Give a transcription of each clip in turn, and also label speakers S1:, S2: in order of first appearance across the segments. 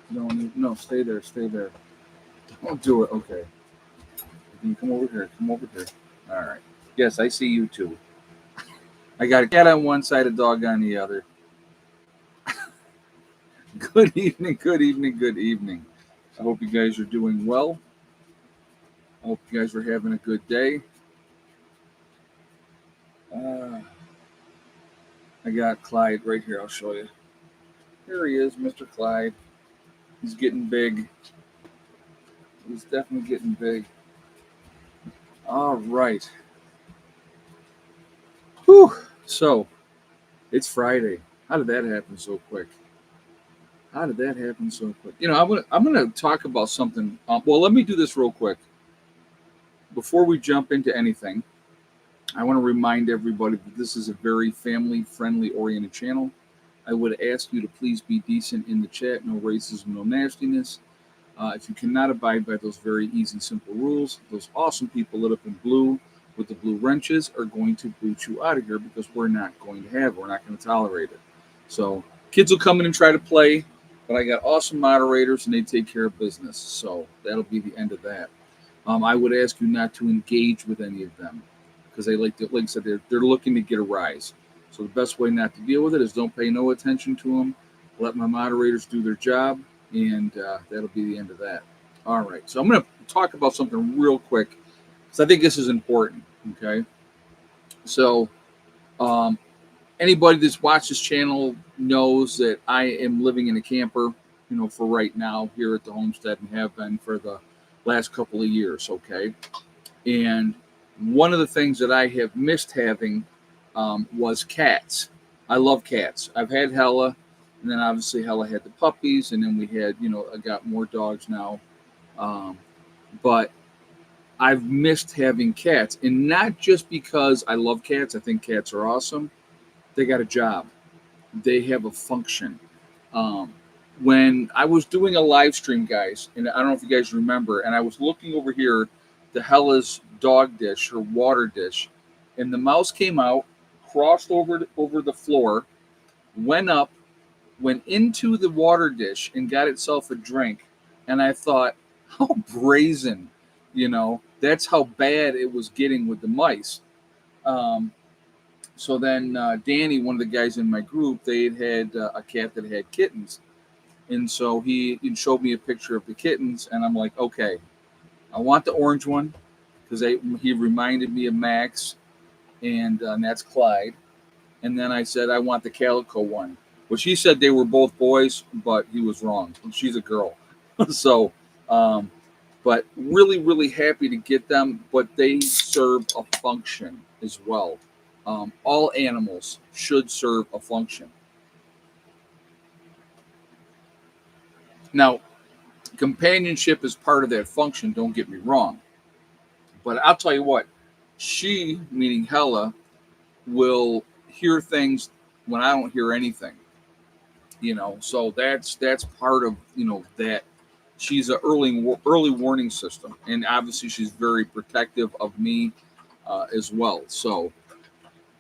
S1: No, stay there, stay there. Don't do it. Okay. Can you come over here? Come over here. All right. Yes, I see you too. I got a cat on one side, a dog on the other. Good evening, good evening, good evening. I hope you guys are doing well. I hope you guys are having a good day. Uh, I got Clyde right here. I'll show you. Here he is, Mr. Clyde. He's getting big. He's definitely getting big. All right. Whew. So, it's Friday. How did that happen so quick? How did that happen so quick? I'm gonna talk about something. Well, let me do this real quick before we jump into anything. I want to remind everybody that this is a very family-friendly oriented channel. I would ask you to please be decent in the chat. No racism, no nastiness. If you cannot abide by those very easy, simple rules, those awesome people lit up in blue with the blue wrenches are going to boot you out of here because we're not going to have it. We're not going to tolerate it. So kids will come in and try to play, but I got awesome moderators and they take care of business. So that'll be the end of that. I would ask you not to engage with any of them because like I said, they're looking to get a rise. So the best way not to deal with it is don't pay no attention to them. Let my moderators do their job, and that'll be the end of that. All right. So I'm going to talk about something real quick because I think this is important. Okay. So um, anybody that's watched this channel knows that I am living in a camper, for right now here at the homestead and have been for the last couple of years. Okay. And one of the things that I have missed having was cats. I love cats. I've had Hella, and then obviously Hella had the puppies, and then we had, I got more dogs now. Um, but I've missed having cats, and not just because I love cats. I think cats are awesome. They got a job. They have a function. Um, when I was doing a live stream, guys, and I don't know if you guys remember, and I was looking over here, the Hella's dog dish, her water dish, and the mouse came out, crossed over the floor, went up, went into the water dish, and got itself a drink. And I thought, how brazen, that's how bad it was getting with the mice. Um, so then Danny, one of the guys in my group, they had a cat that had kittens, and so he showed me a picture of the kittens, and I'm like, okay, I want the orange one because he reminded me of Max, and that's Clyde. And then I said I want the calico one, which he said they were both boys, but he was wrong. She's a girl. So, um, but really, really happy to get them. But they serve a function as well. All animals should serve a function. Now, companionship is part of that function. Don't get me wrong, but I'll tell you what. She, meaning Hella, will hear things when I don't hear anything. So that's part of that she's a early warning system, and obviously she's very protective of me as well. So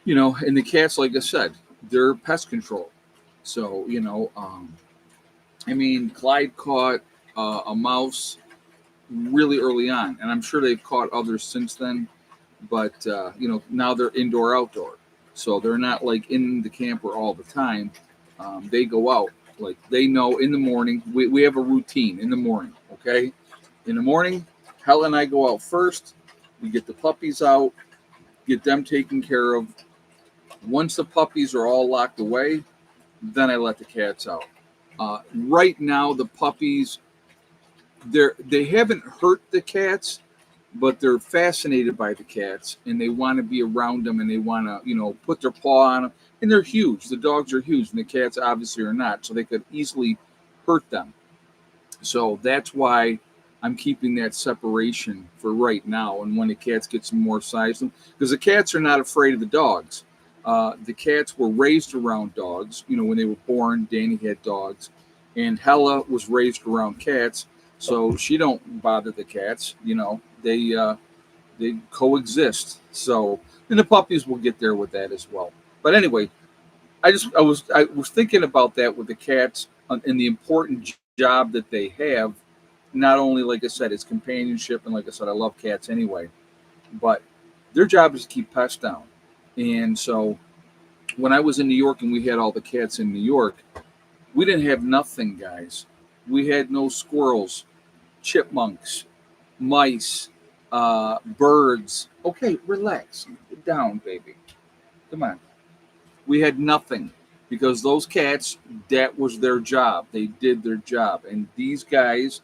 S1: and the cats, like I said, they're pest control. So I mean, Clyde caught a mouse really early on, and I'm sure they've caught others since then. But now they're indoor outdoor, so they're not like in the camper all the time. They go out, like they know in the morning. We have a routine in the morning. Okay, in the morning, Helen and I go out first. We get the puppies out, get them taken care of. Once the puppies are all locked away, then I let the cats out. Right now, the puppies they haven't hurt the cats, but they're fascinated by the cats and they want to be around them and they want to put their paw on them, and they're huge. The dogs are huge and the cats obviously are not, so they could easily hurt them. So that's why I'm keeping that separation for right now, and when the cats get some more size, because the cats are not afraid of the dogs. The cats were raised around dogs. When they were born, Danny had dogs, and Hella was raised around cats, so she don't bother the cats. They coexist. So, and the puppies will get there with that as well. But anyway, I was thinking about that with the cats and the important job that they have. Not only, like I said, it's companionship, and like I said, I love cats anyway, but their job is to keep pests down. And so when I was in New York and we had all the cats in New York, we didn't have nothing, guys. We had no squirrels, chipmunks, mice, birds. Okay, relax. Get down, baby. Come on. We had nothing because those cats, that was their job. They did their job. And these guys,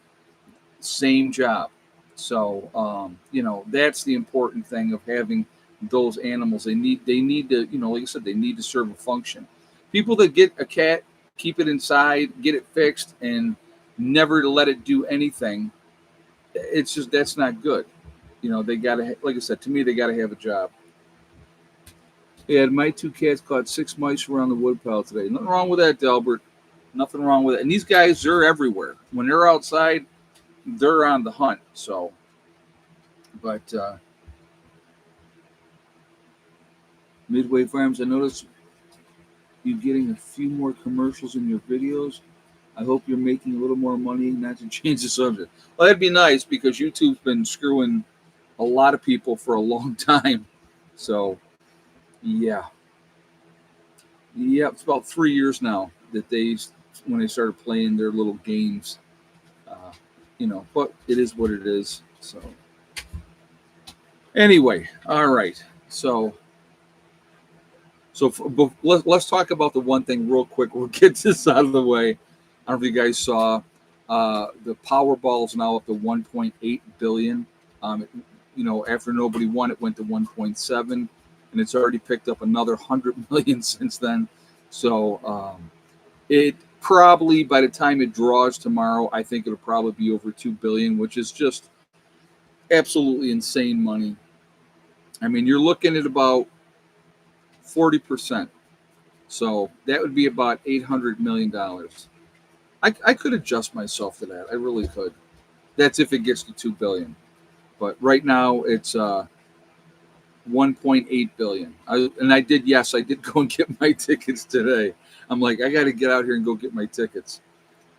S1: same job. So, that's the important thing of having those animals. They need to, like I said, they need to serve a function. People that get a cat, keep it inside, get it fixed, and never to let it do anything, it's just, that's not good. They gotta, like I said, to me, they gotta have a job. Yeah, my two cats caught 6 mice around the woodpile today. Nothing wrong with that, Delbert. Nothing wrong with it. And these guys, they're everywhere. When they're outside, they're on the hunt. So, but Midway Farms, I noticed you getting a few more commercials in your videos. I hope you're making a little more money. Not to change the subject. Well, that'd be nice because YouTube's been screwing a lot of people for a long time. So, yeah. Yeah, it's about 3 years now that when they started playing their little games. Uh, but it is what it is. So anyway, all right. But let's talk about the one thing real quick. We'll get this out of the way. I don't know if you guys saw the Powerball is now up to 1.8 billion. After nobody won, it went to 1.7, and it's already picked up another 100 million since then. So it probably, by the time it draws tomorrow, I think it'll probably be over 2 billion, which is just absolutely insane money. I mean, you're looking at about 40%. So that would be about $800 million. I could adjust myself to that. I really could. That's if it gets to 2 billion. But right now it's 1.8 billion. I did go and get my tickets today. I'm like, I got to get out here and go get my tickets.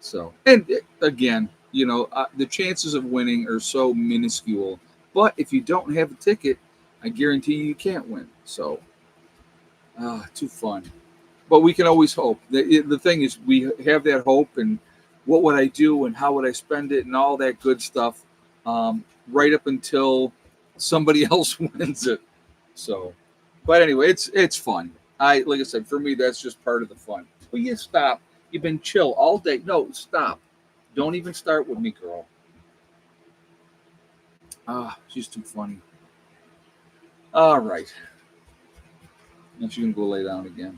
S1: So, and again, the chances of winning are so minuscule. But if you don't have a ticket, I guarantee you can't win. So, too fun. But we can always hope. The thing is, we have that hope, and what would I do, and how would I spend it, and all that good stuff, right up until somebody else wins it. So, but anyway, it's fun. Like I said, for me, that's just part of the fun. Will you stop? You've been chill all day. No, stop. Don't even start with me, girl. She's too funny. All right. Now she can go lay down again.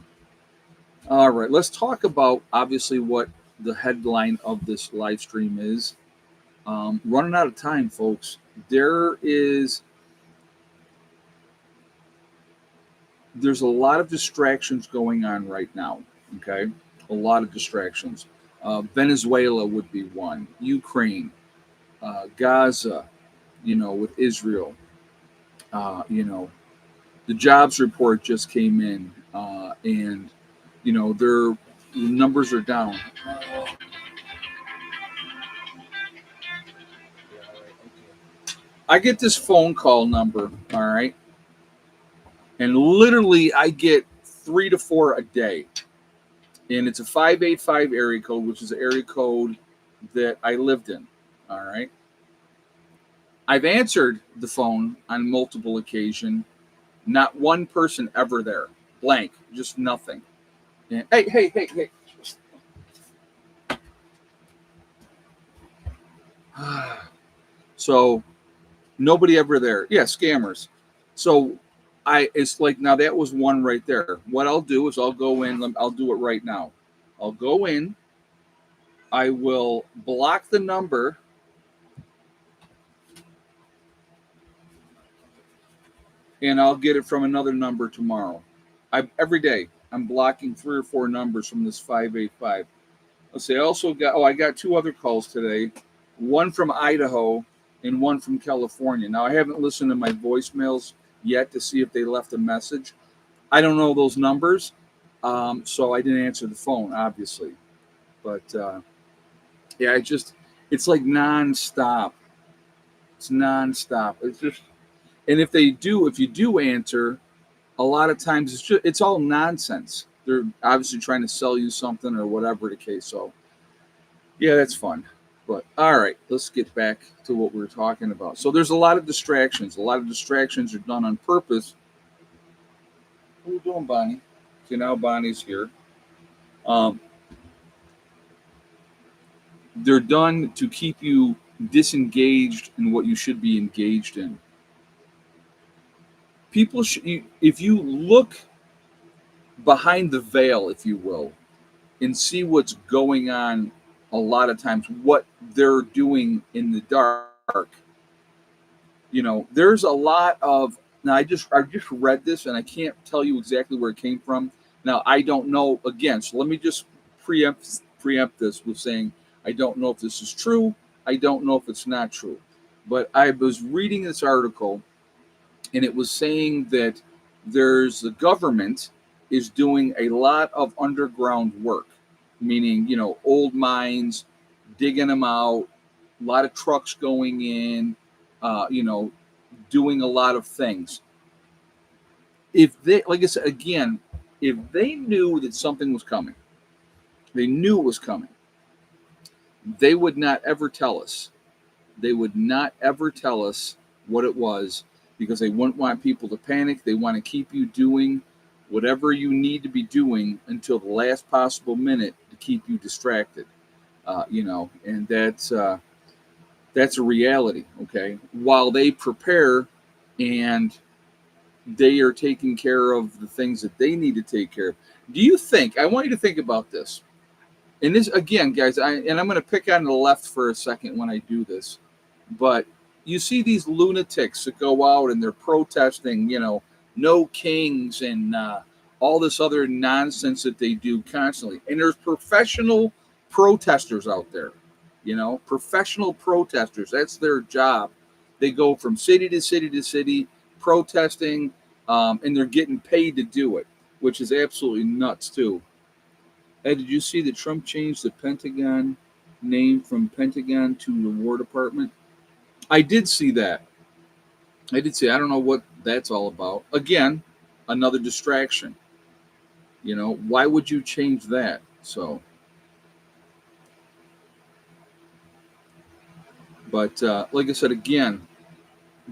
S1: All right. Let's talk about obviously what the headline of this live stream is. Running out of time, folks. There's a lot of distractions going on right now. Okay, a lot of distractions. Venezuela would be one. Ukraine, Gaza, with Israel. The jobs report just came in, and their numbers are down. I get this phone call number, all right, and literally I get 3 to 4 a day, and it's a 585 area code, which is an area code that I lived in. All right, I've answered the phone on multiple occasions. Not one person ever there. Blank, just nothing. And, hey. So nobody ever there. Yeah, scammers. So it's like, now that was one right there. What I'll do is I'll go in. I'll do it right now. I'll go in. I will block the number. And I'll get it from another number tomorrow. Every day I'm blocking 3 or 4 numbers from this 585. Let's see. I got 2 other calls today. One from Idaho and one from California. Now, I haven't listened to my voicemails yet to see if they left a message. I don't know those numbers, so I didn't answer the phone, obviously. But Yeah, it's like nonstop. It's nonstop. It's just, and if you do answer, a lot of times it's all nonsense. They're obviously trying to sell you something or whatever the case. So yeah, that's fun. But all right, let's get back to what we were talking about. So there's a lot of distractions. A lot of distractions are done on purpose. What are you doing, Bonnie? See, now Bonnie's here. Um, they're done to keep you disengaged in what you should be engaged in. People should, if you look behind the veil, if you will, and see what's going on, a lot of times what they're doing in the dark, there's a lot of, now I just read this and I can't tell you exactly where it came from. Now I don't know, again, so let me just preempt this with saying I don't know if this is true. I don't know if it's not true. But I was reading this article and it was saying that the government is doing a lot of underground work, meaning, old mines, digging them out, a lot of trucks going in, uh, you know, doing a lot of things. If they, like I said, again, if they knew that something was coming, they knew it was coming, they would not ever tell us. They would not ever tell us what it was because they wouldn't want people to panic. They want to keep you doing whatever you need to be doing until the last possible minute to keep you distracted. And that's a reality. Okay, while they prepare and they are taking care of the things that they need to take care of. Do you think? I want you to think about this. And this again, guys. I'm going to pick on the left for a second when I do this. But you see these lunatics that go out and they're protesting, no kings and all this other nonsense that they do constantly. And there's professional protesters out there, professional protesters. That's their job. They go from city to city to city protesting, and they're getting paid to do it, which is absolutely nuts, too. Ed, did you see that Trump changed the Pentagon name from Pentagon to the War Department? I did see that. I did see. I don't know what that's all about. Again, another distraction. Why would you change that? So, but like I said, again,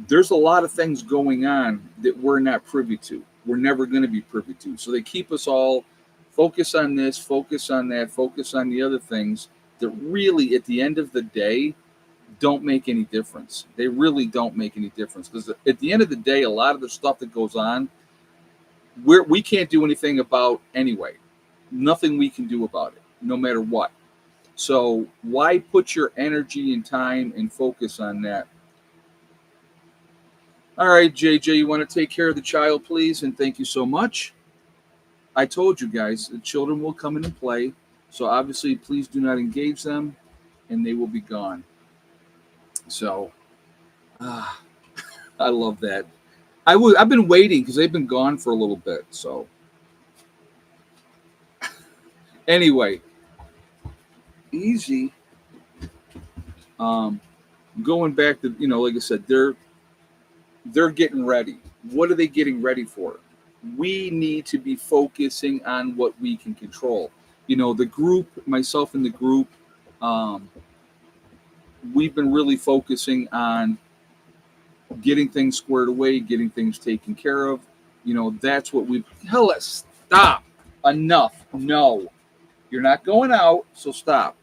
S1: there's a lot of things going on that we're not privy to. We're never going to be privy to. So they keep us all focus on this, focus on that, focus on the other things that really, at the end of the day, don't make any difference. They really don't make any difference because at the end of the day, a lot of the stuff that goes on, we can't do anything about anyway. Nothing we can do about it, no matter what. So why put your energy and time and focus on that? All right, JJ, you want to take care of the child, please? And thank you so much. I told you guys, the children will come in and play. So obviously, please do not engage them and they will be gone. So, ah, I love that. I've been waiting because they've been gone for a little bit. So anyway, easy. Um, Going back to like I said, they're getting ready. What are they getting ready for? We need to be focusing on what we can control. The group, myself and the group, um, we've been really focusing on getting things squared away, getting things taken care of. That's what we. Hell, let's stop. Enough. No, you're not going out, so stop.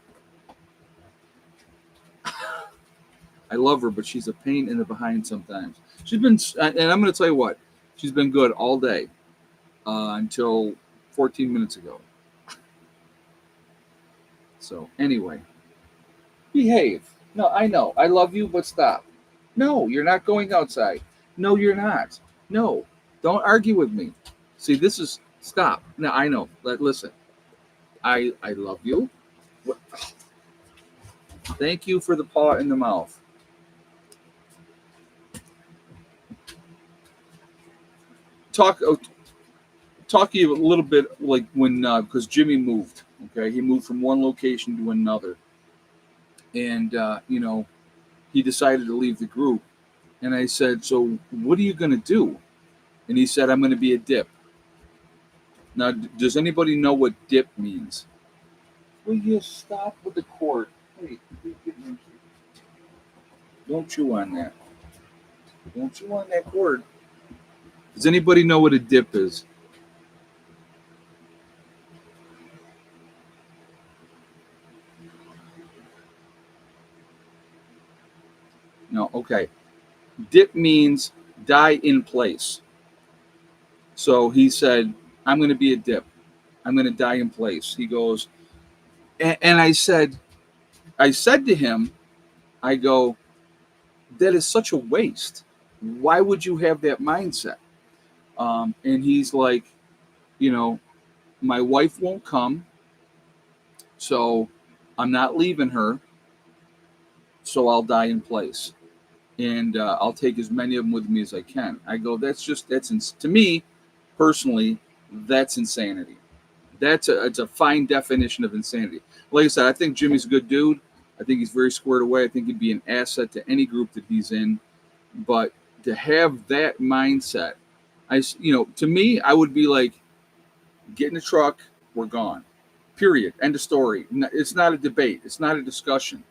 S1: I love her, but she's a pain in the behind sometimes. She's been, and I'm going to tell you what, she's been good all day until 14 minutes ago. So anyway, behave. No, I know. I love you, but stop. No, you're not going outside. No, you're not. No, don't argue with me. See, this is stop. Now I know. Listen, I love you. What- Thank you for the paw in the mouth. Talk. Talk to you a little bit like when because Jimmy moved. Okay, he moved from one location to another, And, he decided to leave the group. And I said, so what are you going to do? And he said, I'm going to be a dip. Now, does anybody know what dip means? Will you stop with the cord? Hey, don't chew on that. Don't chew on that cord. Does anybody know what a dip is? No, okay. Dip means die in place. So he said, I'm going to be a dip. I'm going to die in place. He goes, and I said to him, I go, that is such a waste. Why would you have that mindset? And he's like, you know, my wife won't come, so I'm not leaving her, so I'll die in place. And I'll take as many of them with me as I can. I go, to me personally, that's insanity. It's a fine definition of insanity. Like I said, I think Jimmy's a good dude. I think he's very squared away. I think he'd be an asset to any group that he's in. But to have that mindset, to me, I would be like, get in the truck, we're gone. Period. End of story. It's not a debate. It's not a discussion.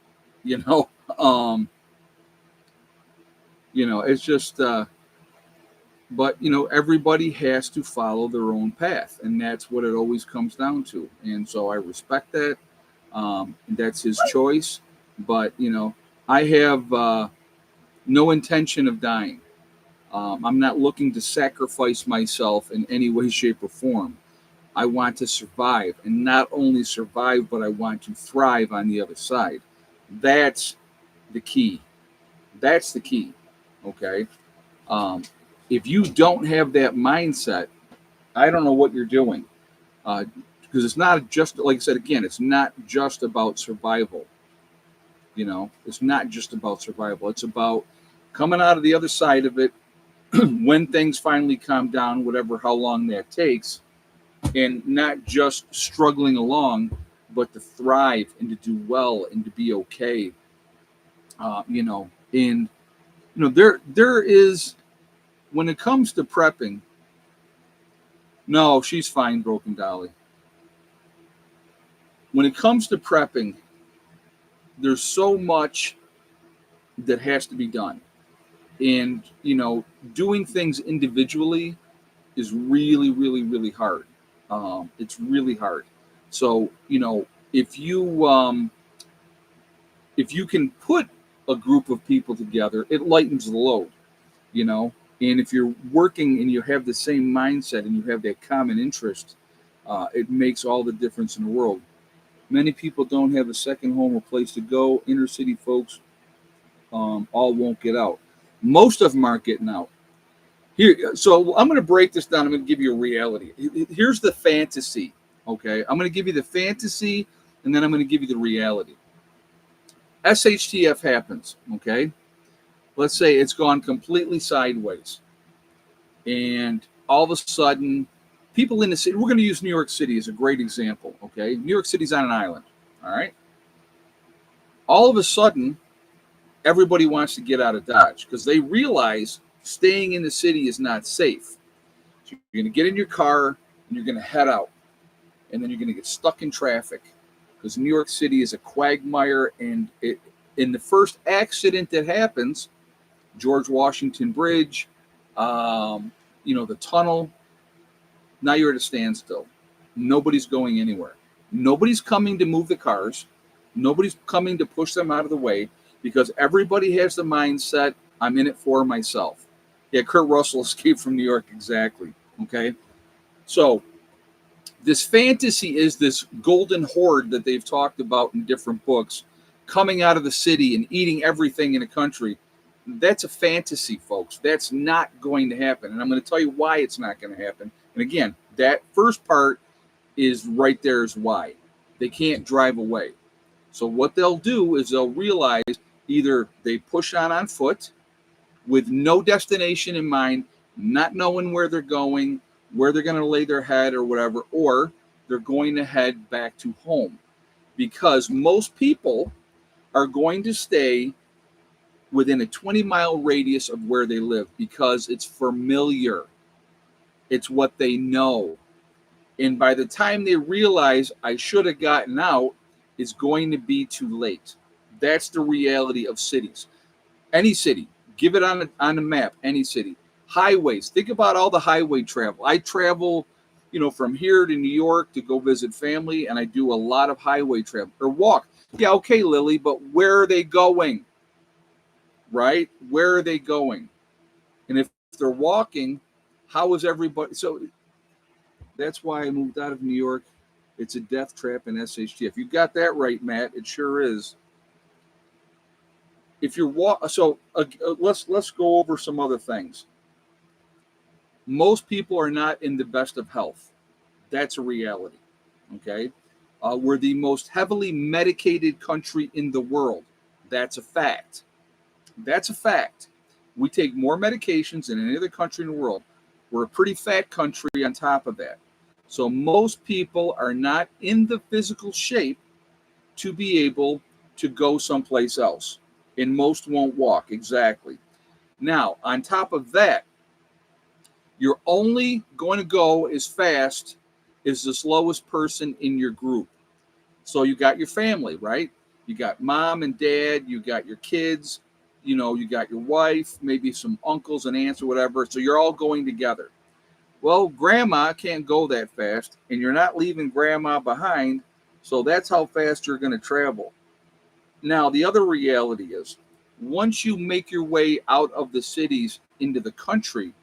S1: You know, um, it's just. But everybody has to follow their own path, and that's what it always comes down to. And so I respect that. That's his choice. But I have no intention of dying. I'm not looking to sacrifice myself in any way, shape, or form. I want to survive, and not only survive, but I want to thrive on the other side. That's the key. That's the key. Okay. Um, if you don't have that mindset, I don't know what you're doing. Because it's not just, like I said again, it's not just about survival. It's not just about survival. It's about coming out of the other side of it when things finally calm down, whatever, how long that takes, and not just struggling along, but to thrive and to do well and to be okay. And there is, when it comes to prepping. No, she's fine, Broken Dolly. When it comes to prepping, there's so much that has to be done. And, doing things individually is really, really, really hard. It's really hard. So, if you if you can put a group of people together, it lightens the load, you know. And if you're working and you have the same mindset and you have that common interest, it makes all the difference in the world. Many people don't have a second home or place to go. Inner city folks all won't get out. Most of them aren't getting out. Here, so I'm going to break this down. I'm going to give you a reality. Here's the fantasy. Okay, I'm going to give you the fantasy, and then I'm going to give you the reality. SHTF happens. Okay, let's say it's gone completely sideways, and all of a sudden, people in the city. We're going to use New York City as a great example. Okay, New York City's on an island. All right. All of a sudden, everybody wants to get out of Dodge because they realize staying in the city is not safe. So you're going to get in your car and you're going to head out. And then you're going to get stuck in traffic because New York City is a quagmire. And in the first accident that happens, George Washington Bridge, the tunnel, now you're at a standstill. Nobody's going anywhere. Nobody's coming to move the cars. Nobody's coming to push them out of the way because everybody has the mindset, I'm in it for myself. Yeah, Kurt Russell escaped from New York, exactly. Okay. So this fantasy is this golden horde that they've talked about in different books coming out of the city and eating everything in the country. That's a fantasy, folks. That's not going to happen. And I'm going to tell you why it's not going to happen. And again, that first part is right there is why. They can't drive away. So what they'll do is they'll realize either they push on foot with no destination in mind, not knowing where they're going, where they're going to lay their head or whatever, or they're going to head back to home. Because most people are going to stay within a 20-mile radius of where they live because it's familiar. It's what they know. And by the time they realize I should have gotten out, it's going to be too late. That's the reality of cities. Any city, give it on a map, any city. Highways, think about all the highway travel. I travel, from here to New York to go visit family, and I do a lot of highway travel or walk. Yeah, okay, Lily, but where are they going? Right? Where are they going? And if they're walking, how is everybody? So that's why I moved out of New York. It's a death trap in SHT. If you got that right, Matt, it sure is. If you're let's go over some other things. Most people are not in the best of health. That's a reality. Okay, we're the most heavily medicated country in the world. That's a fact. That's a fact. We take more medications than any other country in the world. We're a pretty fat country on top of that. So most people are not in the physical shape to be able to go someplace else. And most won't walk. Exactly. Now, on top of that, you're only going to go as fast as the slowest person in your group. So you got your family, right? You got mom and dad, you got your kids, you got your wife, maybe some uncles and aunts or whatever. So you're all going together. Well, grandma can't go that fast, and you're not leaving grandma behind. So that's how fast you're going to travel. Now, the other reality is once you make your way out of the cities into the country,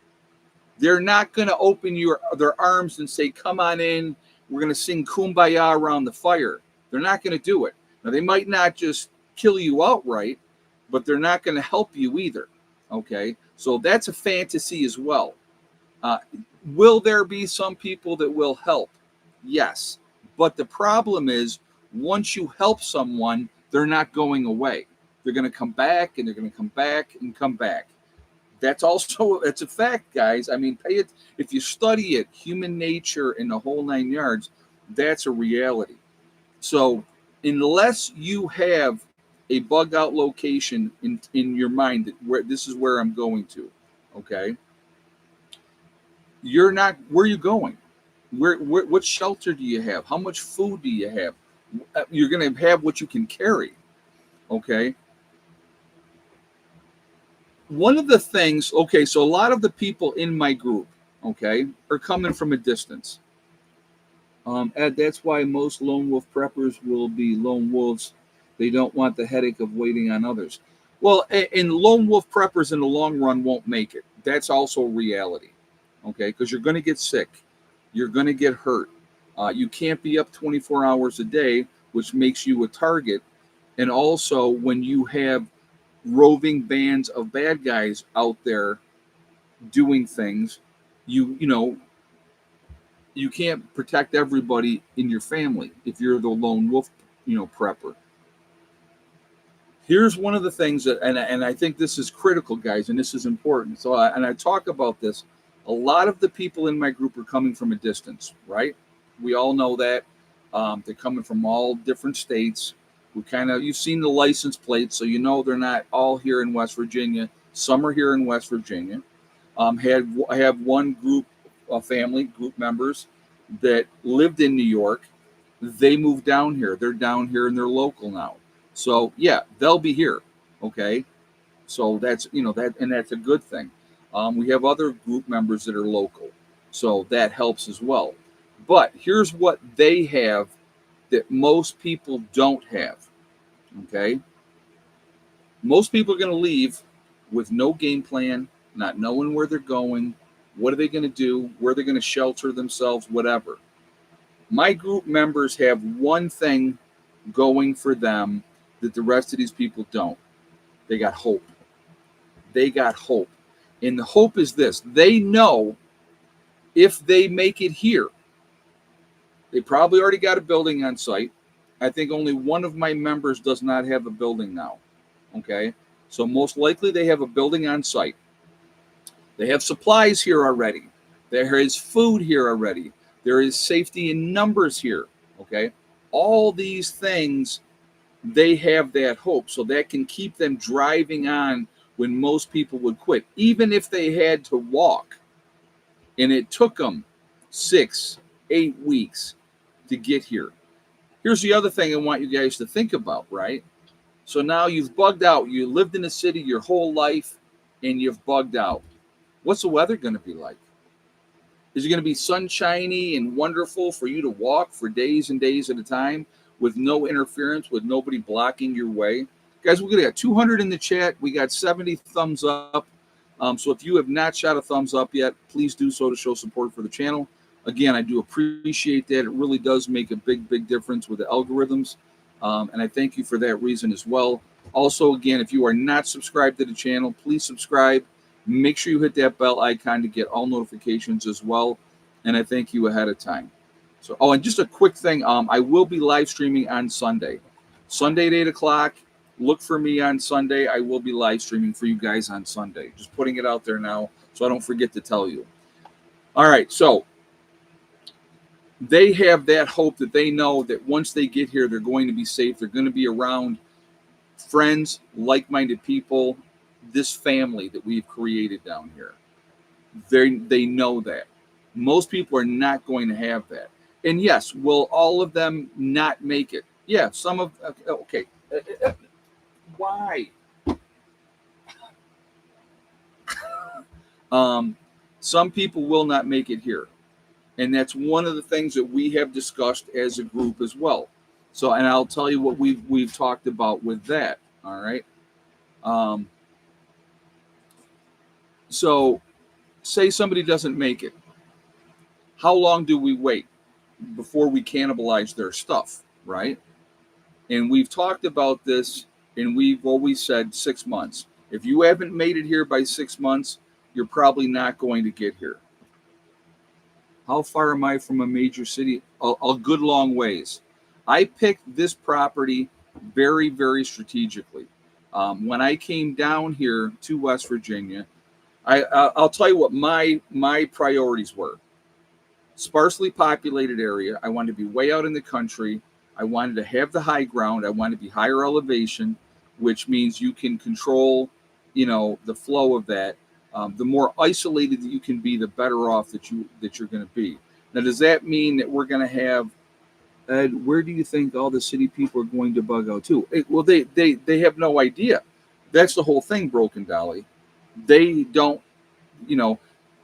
S1: they're not going to open their arms and say, come on in, we're going to sing Kumbaya around the fire. They're not going to do it. Now, they might not just kill you outright, but they're not going to help you either. Okay? So that's a fantasy as well. Will there be some people that will help? Yes. But the problem is, once you help someone, they're not going away. They're going to come back, and they're going to come back and come back. That's a fact, guys. I mean, if you study it, human nature and the whole 9 yards, that's a reality. So unless you have a bug out location in your mind that where this is where I'm going to, okay, you're not. Where are you going? What shelter do you have? How much food do you have? You're going to have what you can carry, okay. One of the things, okay, so a lot of the people in my group, okay, are coming from a distance. And that's why most lone wolf preppers will be lone wolves. They don't want the headache of waiting on others. Well, and lone wolf preppers in the long run won't make it. That's also reality, okay, because you're going to get sick. You're going to get hurt. You can't be up 24 hours a day, which makes you a target. And also, when you have roving bands of bad guys out there doing things, you can't protect everybody in your family if you're the lone wolf, prepper. Here's one of the things that, and I think this is critical, guys, and this is important. So, I talk about this. A lot of the people in my group are coming from a distance, right? We all know that. They're coming from all different states. You've seen the license plates, so you know they're not all here in West Virginia. Some are here in West Virginia. I have one group group members that lived in New York. They moved down here. They're down here and they're local now. So yeah, they'll be here. Okay. So that's, and that's a good thing. We have other group members that are local. So that helps as well. But here's what they have that most people don't have. Okay. Most people are going to leave with no game plan, not knowing where they're going. What are they going to do? Where they're going to shelter themselves, whatever. My group members have one thing going for them that the rest of these people don't. They got hope. They got hope. And the hope is this. They know if they make it here, they probably already got a building on site. I think only one of my members does not have a building now. Okay? So most likely they have a building on site. They have supplies here already. There is food here already. There is safety in numbers here. Okay? All these things they have that hope. So that can keep them driving on when most people would quit, even if they had to walk. And it took them 6, 8 weeks to get here. Here's the other thing I want you guys to think about, right? So now you've bugged out. You lived in a city your whole life and you've bugged out. What's the weather going to be like? Is it going to be sunshiny and wonderful for you to walk for days and days at a time with no interference, with nobody blocking your way? Guys, we got 200 in the chat. We got 70 thumbs up. So if you have not shot a thumbs up yet, please do so to show support for the channel. Again, I do appreciate that. It really does make a big, big difference with the algorithms. And I thank you for that reason as well. Also, again, if you are not subscribed to the channel, please subscribe. Make sure you hit that bell icon to get all notifications as well. And I thank you ahead of time. So, and just a quick thing. I will be live streaming on Sunday. Sunday at 8 o'clock. Look for me on Sunday. I will be live streaming for you guys on Sunday. Just putting it out there now so I don't forget to tell you. All right, so they have that hope that they know that once they get here, they're going to be safe. They're going to be around friends, like-minded people, this family that we've created down here. They know that. Most people are not going to have that. And yes, will all of them not make it? Yeah, some of, okay. Why? Some people will not make it here. And that's one of the things that we have discussed as a group as well. So, and I'll tell you what we've talked about with that. All right. So say somebody doesn't make it. How long do we wait before we cannibalize their stuff? Right. And we've talked about this, and we've always said 6 months. If you haven't made it here by 6 months, you're probably not going to get here. How far am I from a major city? A good long ways. I picked this property very, very strategically. When I came down here to West Virginia, I'll tell you what my priorities were. Sparsely populated area. I wanted to be way out in the country. I wanted to have the high ground. I wanted to be higher elevation, which means you can control, the flow of that. The more isolated that you can be, the better off that you're going to be. Now, does that mean that we're going to have? Where do you think all the city people are going to bug out to? Well, they have no idea. That's the whole thing, Broken Dolly. They don't,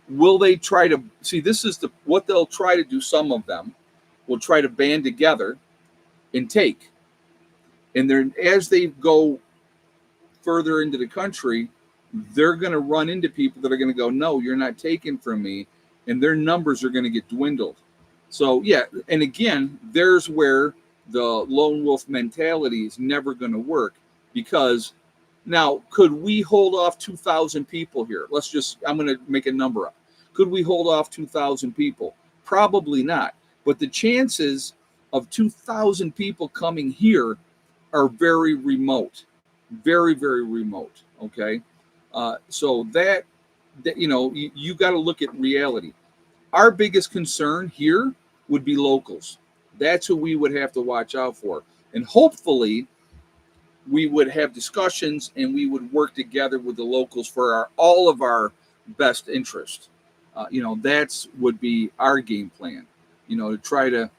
S1: will they try to see? This is what they'll try to do. Some of them will try to band together and take. And then as they go further into the country, they're going to run into people that are going to go, no, you're not taking from me. And their numbers are going to get dwindled. So, yeah. And again, there's where the lone wolf mentality is never going to work, because now, could we hold off 2,000 people here? I'm going to make a number up. Could we hold off 2,000 people? Probably not. But the chances of 2,000 people coming here are very remote, very, very remote. Okay. So that you got to look at reality. Our biggest concern here would be locals. That's who we would have to watch out for. And hopefully we would have discussions and we would work together with the locals for all of our best interest. That's would be our game plan, to try to,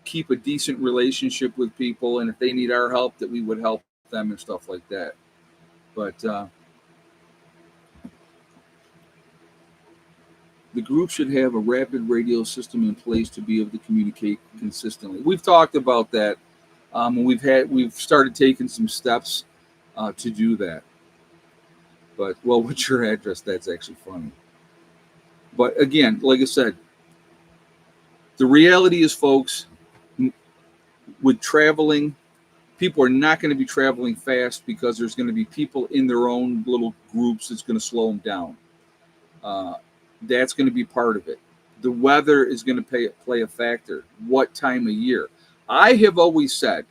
S1: keep a decent relationship with people. And if they need our help, that we would help them and stuff like that. But the group should have a rapid radio system in place to be able to communicate consistently. We've talked about that. And we've started taking some steps to do that. But, well, what's your address? That's actually funny. But again, like I said, the reality is, folks, with traveling, people are not going to be traveling fast because there's going to be people in their own little groups that's going to slow them down. That's going to be part of it. The weather is going to play a factor. What time of year? I've always said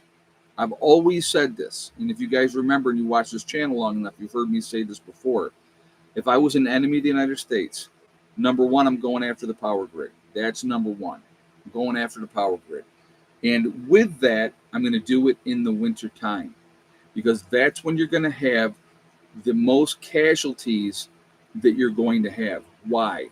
S1: this, and if you guys remember and you watch this channel long enough, you've heard me say this before. If I was an enemy of the United States, number one, I'm going after the power grid. That's number one. I'm going after the power grid. And with that, I'm going to do it in the winter time because that's when you're going to have the most casualties that you're going to have. Why?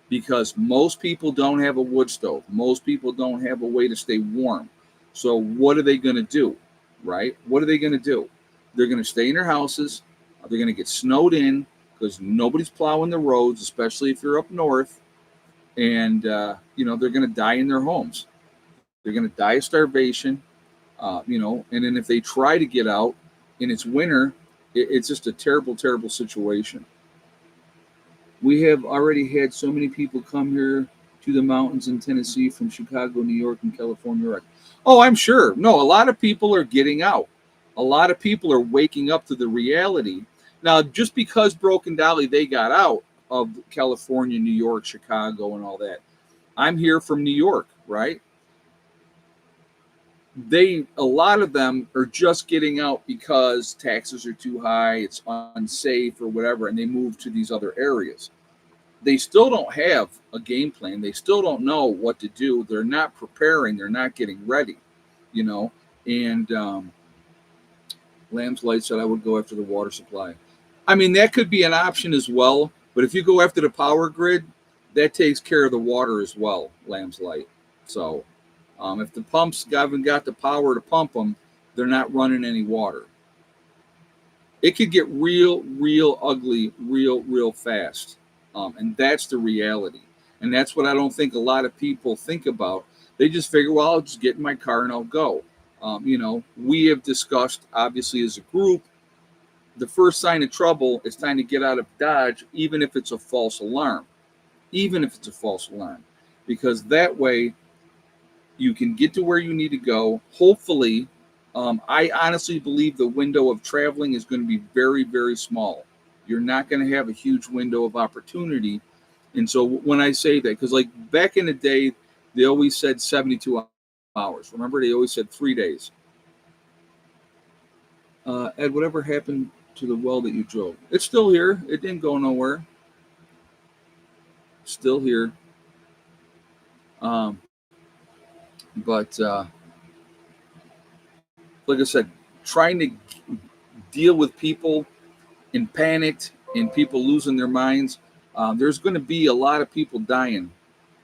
S1: Because most people don't have a wood stove. Most people don't have a way to stay warm. So what are they going to do? Right? What are they going to do? They're going to stay in their houses. They're going to get snowed in because nobody's plowing the roads, especially if you're up north. And they're going to die in their homes. They're going to die of starvation. And then if they try to get out and it's winter, it's just a terrible, terrible situation. We have already had so many people come here to the mountains in Tennessee from Chicago, New York, and California. Right? Oh, I'm sure. No, a lot of people are getting out. A lot of people are waking up to the reality. Now, just because Broken Dolly, they got out of California, New York, Chicago, and all that. I'm here from New York, right? A lot of them are just getting out because taxes are too high, it's unsafe or whatever, and they move to these other areas. They still don't have a game plan. They still don't know what to do. They're not preparing. They're not getting ready, you know. And Lamb's Light said I would go after the water supply. I mean, that could be an option as well. But if you go after the power grid, that takes care of the water as well, Lamb's Light. So if the pumps haven't got the power to pump them, they're not running any water. It could get real, real ugly, real fast. And that's the reality. And that's what I don't think a lot of people think about. They just figure, well, I'll just get in my car and I'll go. We have discussed, obviously, as a group, the first sign of trouble is time to get out of Dodge, even if it's a false alarm. Even if it's a false alarm. Because that way, you can get to where you need to go. Hopefully, I honestly believe the window of traveling is going to be very, very small. You're not going to have a huge window of opportunity. And so when I say that, because like back in the day, they always said 72 hours. Remember, they always said 3 days. Ed, whatever happened to the well that you drove? It's still here. It didn't go nowhere. Still here. But like I said, trying to deal with people in panicked and people losing their minds, there's going to be a lot of people dying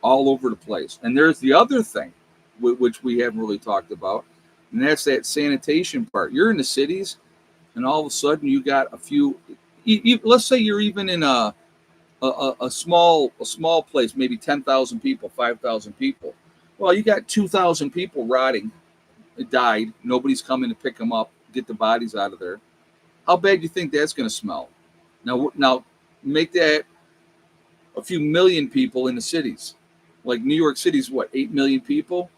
S1: all over the place. And there's the other thing, which we haven't really talked about, and that's that sanitation part. You're in the cities, and all of a sudden you got a few. Let's say you're even in a small place, maybe 10,000 people, 5,000 people. Well, you got 2,000 people rotting, died. Nobody's coming to pick them up, get the bodies out of there. How bad do you think that's going to smell? Now, make that a few million people in the cities. Like New York City's what, 8 million people?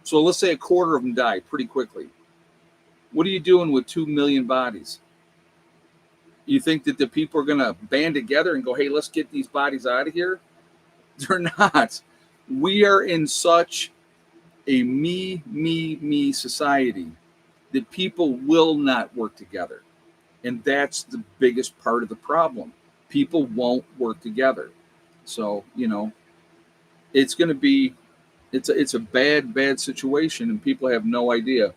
S1: So let's say a quarter of them die pretty quickly. What are you doing with 2 million bodies? You think that the people are going to band together and go, hey, let's get these bodies out of here? They're not. We are in such a me society that people will not work together. And that's the biggest part of the problem. People won't work together. So, it's going to be, it's a bad situation, and people have no idea.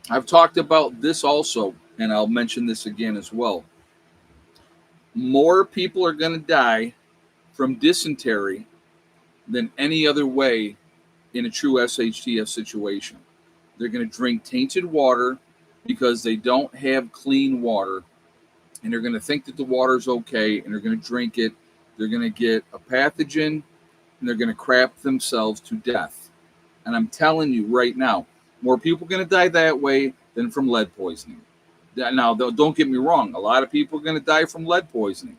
S1: I've talked about this also, and I'll mention this again as well. More people are going to die from dysentery than any other way in a true SHTF situation. They're going to drink tainted water because they don't have clean water, and they're going to think that the water's okay, and they're going to drink it. They're going to get a pathogen, and they're going to crap themselves to death. And I'm telling you right now, more people are going to die that way than from lead poisoning. Now, don't get me wrong. A lot of people are going to die from lead poisoning.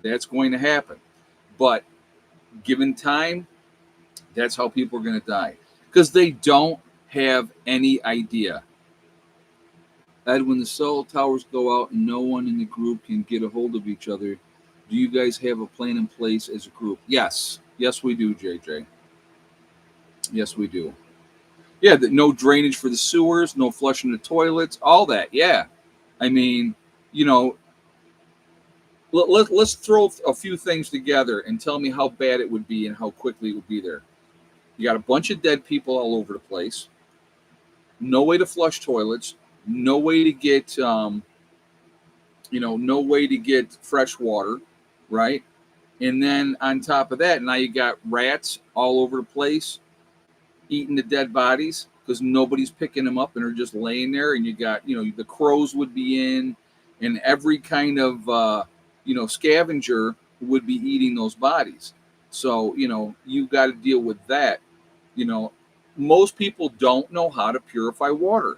S1: That's going to happen. But given time, that's how people are going to die. Because they don't have any idea. Ed, when the cell towers go out and no one in the group can get a hold of each other, do you guys have a plan in place as a group? Yes. Yes, we do, JJ. Yes, we do. Yeah, no drainage for the sewers, no flushing the toilets, all that. Yeah. I mean, let's throw a few things together and tell me how bad it would be and how quickly it would be there. You got a bunch of dead people all over the place. No way to flush toilets. No way to get, no way to get fresh water, right? And then on top of that, now you got rats all over the place eating the dead bodies because nobody's picking them up and are just laying there. And you got, the crows would be in, and every kind of, scavenger would be eating those bodies. So, you got to deal with that. You know, most people don't know how to purify water.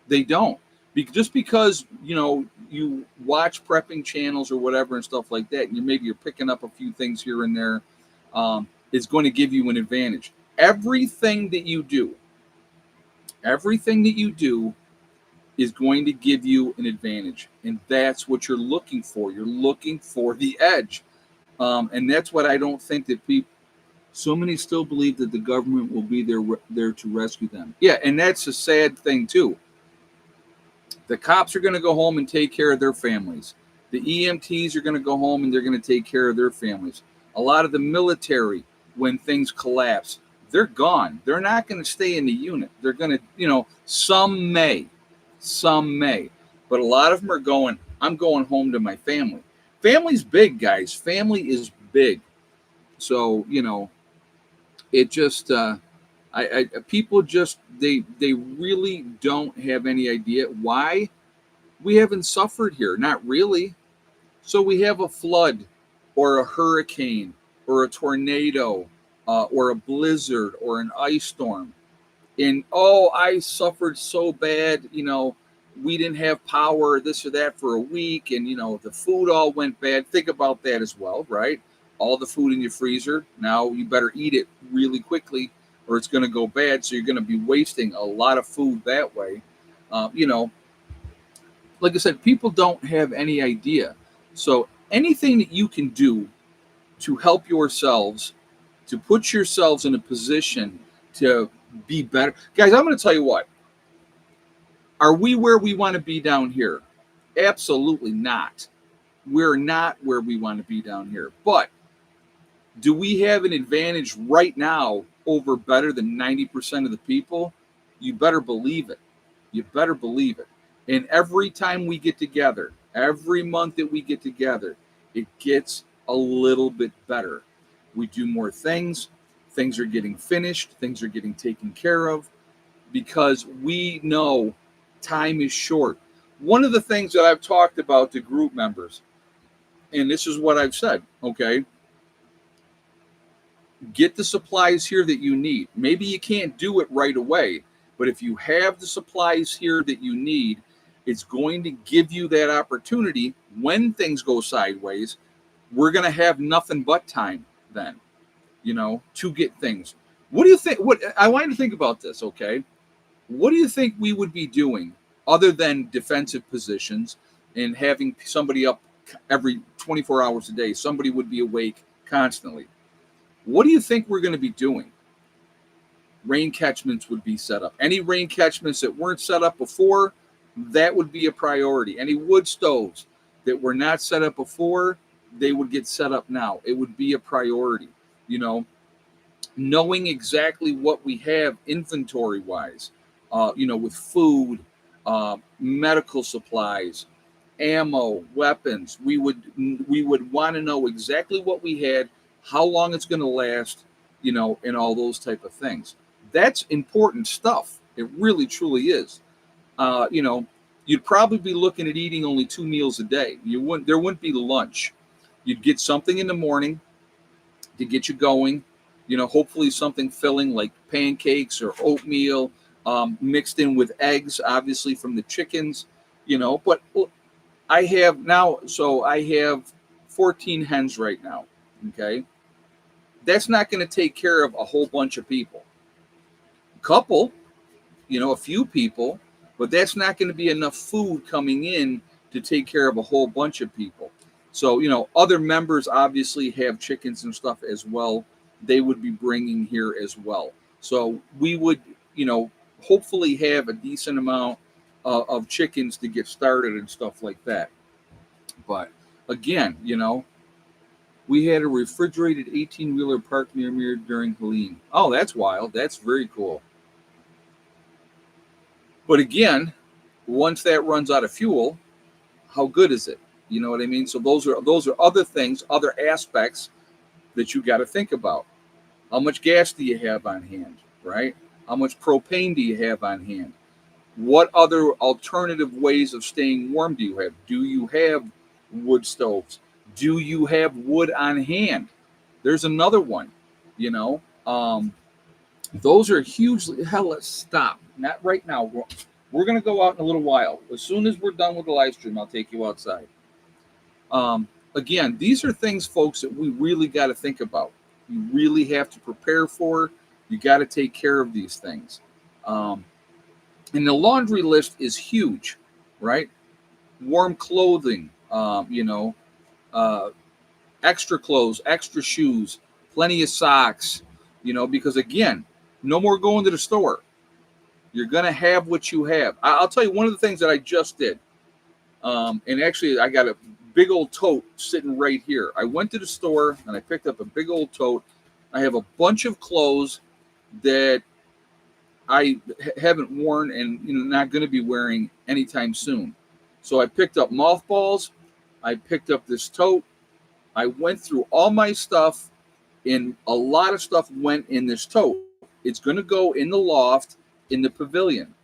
S1: They don't. Just because, you watch prepping channels or whatever and stuff like that, and maybe you're picking up a few things here and there, is going to give you an advantage. Everything that you do is going to give you an advantage. And that's what you're looking for. You're looking for the edge. And that's what I don't think that so many still believe that the government will be there to rescue them. Yeah, and that's a sad thing too. The cops are going to go home and take care of their families. The EMTs are going to go home and they're going to take care of their families. A lot of the military, when things collapse, they're gone. They're not going to stay in the unit. They're going to, some may, but a lot of them are going, I'm going home to my family. Family's big, guys. Family is big. So, it just, people just, they really don't have any idea why we haven't suffered here. Not really. So we have a flood or a hurricane or a tornado or a blizzard or an ice storm. And, I suffered so bad, we didn't have power, this or that for a week. And, the food all went bad. Think about that as well, right? All the food in your freezer. Now you better eat it really quickly or it's going to go bad. So you're going to be wasting a lot of food that way. Like I said, people don't have any idea. So anything that you can do to help yourselves, to put yourselves in a position to be better. Guys, I'm going to tell you what. Are we where we want to be down here? Absolutely not. We're not where we want to be down here. But do we have an advantage right now over better than 90% of the people? You better believe it. You better believe it. And every time we get together, every month that we get together, it gets a little bit better. We do more things. Things are getting finished. Things are getting taken care of because we know time is short. One of the things that I've talked about to group members, and this is what I've said, okay, get the supplies here that you need. Maybe you can't do it right away, but if you have the supplies here that you need, it's going to give you that opportunity when things go sideways. We're going to have nothing but time then, to get things. What do you think? I want you to think about this, okay? What do you think we would be doing other than defensive positions and having somebody up every 24 hours a day? Somebody would be awake constantly. What do you think we're going to be doing? Rain catchments would be set up. Any rain catchments that weren't set up before, that would be a priority. Any wood stoves that were not set up before, they would get set up now. It would be a priority, knowing exactly what we have inventory wise, with food, medical supplies, ammo, weapons. We would want to know exactly what we had, how long it's going to last, and all those type of things. That's important stuff. It really, truly is. You'd probably be looking at eating only 2 meals a day. There wouldn't be lunch. You'd get something in the morning to get you going. Hopefully something filling like pancakes or oatmeal, mixed in with eggs, obviously from the chickens. But I have 14 hens right now. Okay, that's not going to take care of a whole bunch of people. A few people, but that's not going to be enough food coming in to take care of a whole bunch of people. So, other members obviously have chickens and stuff as well. They would be bringing here as well. So we would, hopefully have a decent amount of chickens to get started and stuff like that. But again, we had a refrigerated 18-wheeler parked near me during Helene. Oh, that's wild. That's very cool. But again, once that runs out of fuel, how good is it? You know what I mean? So those are other things, other aspects that you got to think about. How much gas do you have on hand, right? How much propane do you have on hand? What other alternative ways of staying warm do you have? Do you have wood stoves? Do you have wood on hand? There's another one, you know. Those are hugely. Hell, let's stop. Not right now. We're going to go out in a little while. As soon as we're done with the live stream, I'll take you outside. Again, these are things, folks, that we really got to think about. You really have to prepare for. You got to take care of these things. And the laundry list is huge, right? Warm clothing, extra clothes, extra shoes, plenty of socks, because again, no more going to the store. You're going to have what you have. I'll tell you one of the things that I just did. And actually, I got a big old tote sitting right here. I went to the store and I picked up a big old tote. I have a bunch of clothes that I haven't worn and not going to be wearing anytime soon. So I picked up mothballs. I picked up this tote. I went through all my stuff, and a lot of stuff went in this tote. It's going to go in the loft in the pavilion.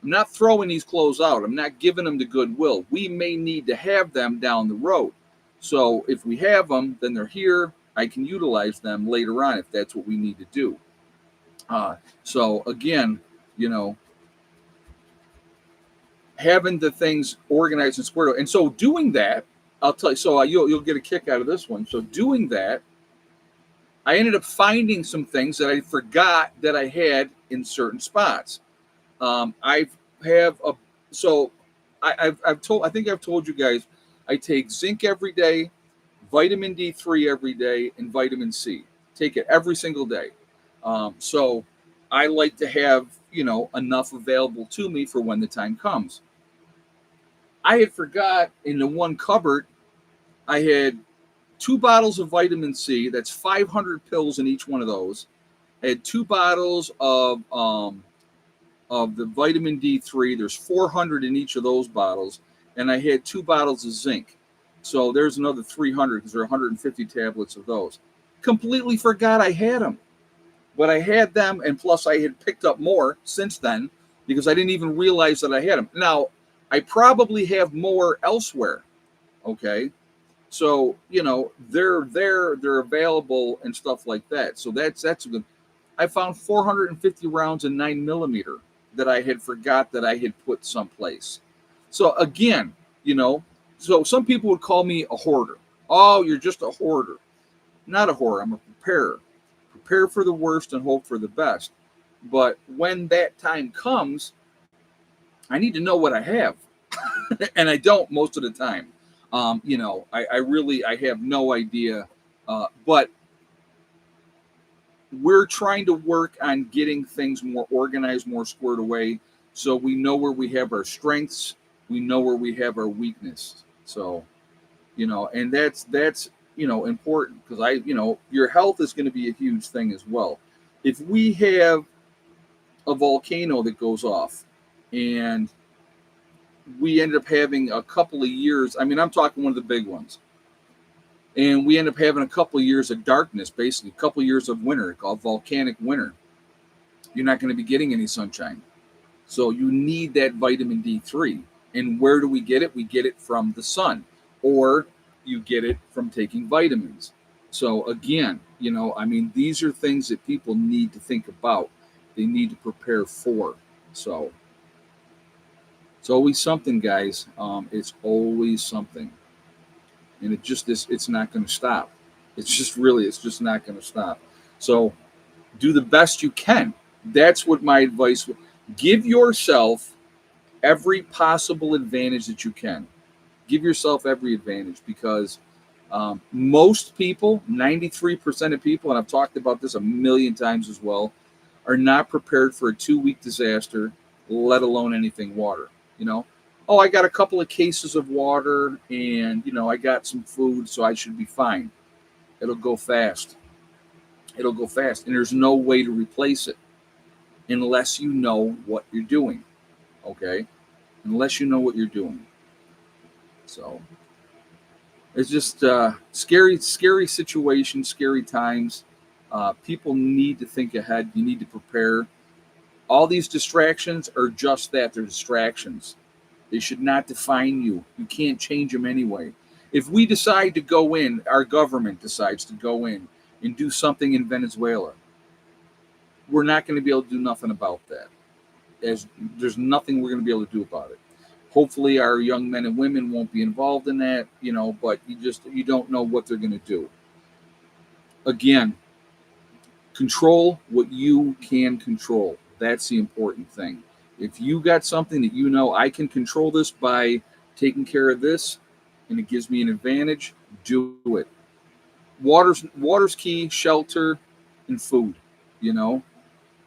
S1: I'm not throwing these clothes out. I'm not giving them to Goodwill. We may need to have them down the road. So if we have them, then they're here. I can utilize them later on if that's what we need to do. So again, having the things organized and squared away. And so doing that, I'll tell you, so you'll get a kick out of this one. So doing that, I ended up finding some things that I forgot that I had in certain spots. I think I've told you guys, I take zinc every day, vitamin D3 every day, and vitamin C. Take it every single day. So I like to have, enough available to me for when the time comes. I had forgot in the one cupboard, I had 2 bottles of vitamin C. That's 500 pills in each one of those. I had 2 bottles of the vitamin D3. There's 400 in each of those bottles. And I had 2 bottles of zinc. So there's another 300 because there are 150 tablets of those. Completely forgot I had them. But I had them, and plus I had picked up more since then because I didn't even realize that I had them. Now, I probably have more elsewhere, okay? So, they're there, they're available and stuff like that. So that's good. I found 450 rounds in 9mm that I had forgot that I had put someplace. So again, so some people would call me a hoarder. Oh, you're just a hoarder. Not a hoarder, I'm a preparer. Prepare for the worst and hope for the best. But when that time comes, I need to know what I have. And I don't most of the time. I have no idea. But we're trying to work on getting things more organized, more squared away, so we know where we have our strengths, we know where we have our weakness. So, and that's important because your health is going to be a huge thing as well. If we have a volcano that goes off and we end up having a couple of years, I'm talking one of the big ones, and we end up having a couple of years of darkness, basically a couple of years of winter called volcanic winter. You're not going to be getting any sunshine. So you need that vitamin D3. And where do we get it? We get it from the sun, or you get it from taking vitamins. So again, these are things that people need to think about. They need to prepare for. So it's always something, guys. It's always something. And it's not going to stop. It's just not going to stop. So do the best you can. That's what my advice would. Give yourself every possible advantage that you can. Give yourself every advantage because most people, 93% of people, and I've talked about this a million times as well, are not prepared for a 2-week disaster, let alone anything water. oh, I got a couple of cases of water and, I got some food, so I should be fine. It'll go fast. It'll go fast. And there's no way to replace it unless you know what you're doing. Okay? Unless you know what you're doing. So it's just scary, scary situation, scary times. People need to think ahead. You need to prepare. All these distractions are just that. They're distractions. They should not define you. You can't change them anyway. If we decide to go in, our government decides to go in and do something in Venezuela, we're not going to be able to do nothing about that. As there's nothing we're going to be able to do about it. Hopefully, our young men and women won't be involved in that, but you don't know what they're going to do. Again, control what you can control. That's the important thing. If you got something that I can control this by taking care of this, and it gives me an advantage, do it. Water's key, shelter, and food. You know,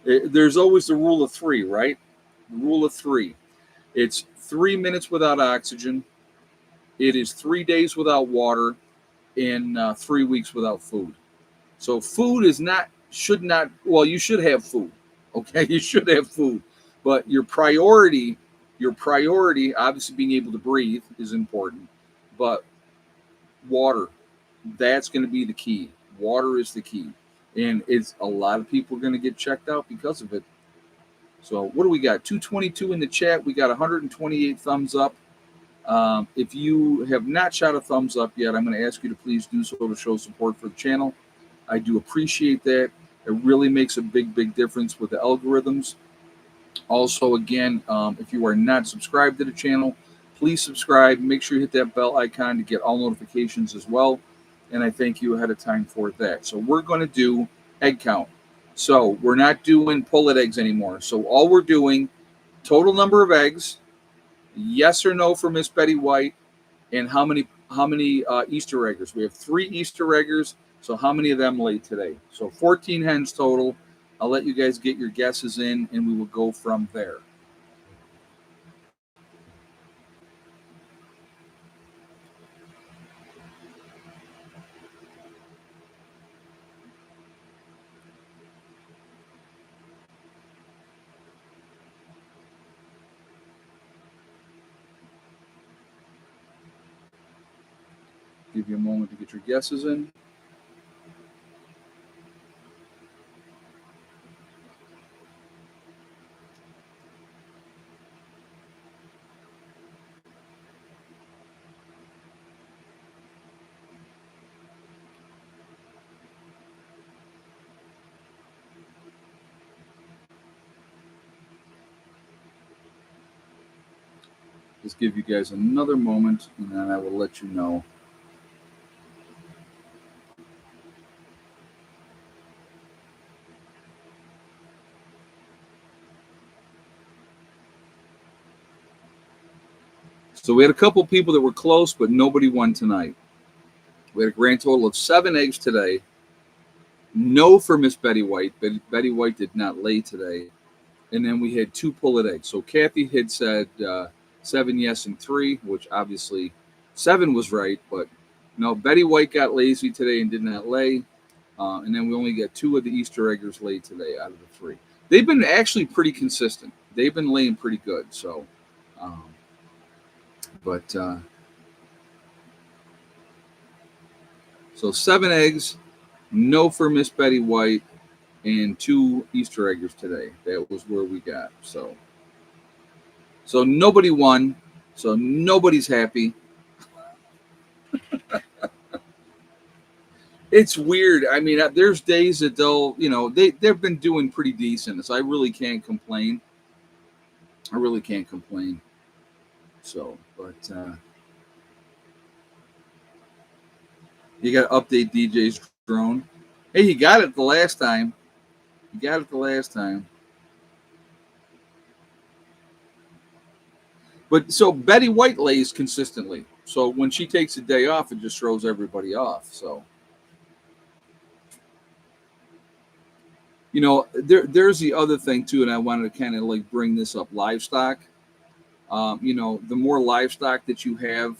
S1: there's always the rule of three, right? The rule of three. It's 3 minutes without oxygen. It is 3 days without water, and 3 weeks without food. So food should not. Well, you should have food. Okay, you should have food, but your priority, obviously being able to breathe is important, but water, that's going to be the key. Water is the key, and it's a lot of people are going to get checked out because of it. So what do we got? 222 in the chat. We got 128 thumbs up. If you have not shot a thumbs up yet, I'm going to ask you to please do so to show support for the channel. I do appreciate that. It really makes a big, big difference with the algorithms. Also, again, if you are not subscribed to the channel, please subscribe. Make sure you hit that bell icon to get all notifications as well. And I thank you ahead of time for that. So we're going to do egg count. So we're not doing pullet eggs anymore. So all we're doing, total number of eggs, yes or no for Miss Betty White, and how many Easter eggers. We have 3 Easter eggers. So how many of them laid today? So 14 hens total. I'll let you guys get your guesses in, and we will go from there. Give you a moment to get your guesses in. Just give you guys another moment, and then I will let you know. So we had a couple people that were close, but nobody won tonight. We had a grand total of 7 eggs today. No for Miss Betty White. Betty White did not lay today. And then we had 2 pullet eggs. So Kathy had said 7 yes and 3, which obviously 7 was right. But no, Betty White got lazy today and did not lay. And then we only got 2 of the Easter eggers laid today out of the 3. They've been actually pretty consistent. They've been laying pretty good. So, so 7 eggs, no for Miss Betty White, and 2 Easter eggers today. That was where we got. So nobody won. So nobody's happy. It's weird. I mean, there's days that they've been doing pretty decent. So I really can't complain. So, but you got to update DJ's drone. Hey, he got it the last time. But so Betty White lays consistently. So when she takes a day off, it just throws everybody off. So, there's the other thing too, and I wanted to kind of like bring this up: livestock. The more livestock that you have,